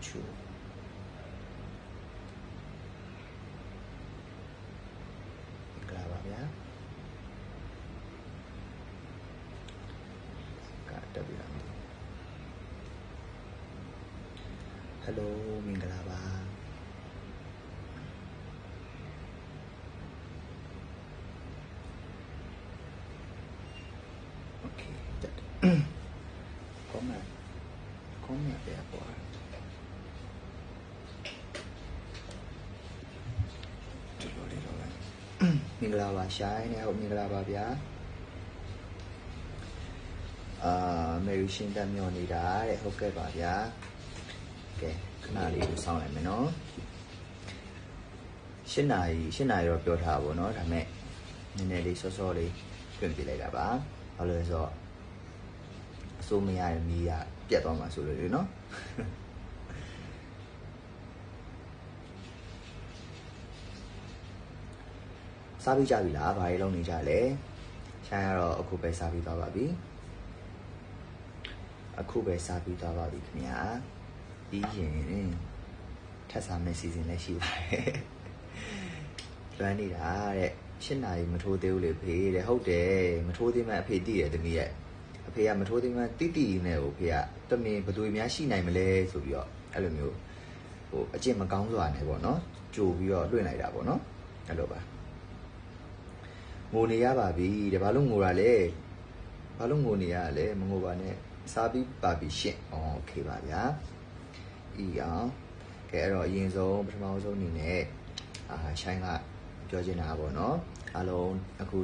Chu. Mingla ba. Hello, Mingla ba. Okay, that. Comment there for. Mingla ba shine, I hope Mingla ba bia. Maybe shin them you need I hope ba bia. Okay, ခဏလေးကိုစောင့်လိုက်မယ်နော်8နာရီတော့ပြောထားပါဘောနော်ဒါပေမဲ့နည်းနည်းလေးစောစောလေးပြင်ပြလိုက်တာပါဘာလို့လဲဆိုတော့အစိုးမရတဲ့မီးကပြတ်သွားမှာဆိုလို့လေနော်စားပြီးကြပြီလားဘာတွေလုပ်နေကြလဲရှားရတော့အခုပဲစားပြီးသွားပါပြီခင်ဗျာပြီးရင်ထပ်စားမယ့်စီစဉ်လည်းရှိပါတယ်လွမ်းနေတာတဲ့8နာရီမထိုးသေးဘူးလေဖေးတဲ့ဟုတ်တယ်မထိုးသေးမှအဖေတည်တယ်တမီးရဲ့အဖေကမထိုးသေးမှတိနဲ့ကိုဖေကတမင်ဘယ်သူများရှိနိုင်မလဲဆိုပြီးတော့အဲ့လိုမျိုးဟိုအကျင့်မကောင်းစွာနဲ့ပေါ့နော်ကြိုပြီးတော့လွှင့်လိုက်တာပေါ့နော်အဲ့လိုပါငိုနေရပါပြီတဲ့ဘာလို့ငိုတာလဲဘာလို့ငိုနေရလဲမငိုပါနဲ့စားပြီးပါပြီရှင့်โอเคပါဗျာဤအောင်ကဲအဲ့တော့အရင်ဆုံးပထမဆုံးအနေနဲ့ရှိုင်းကပြောချင်တာပေါ့နော်အားလုံးအခု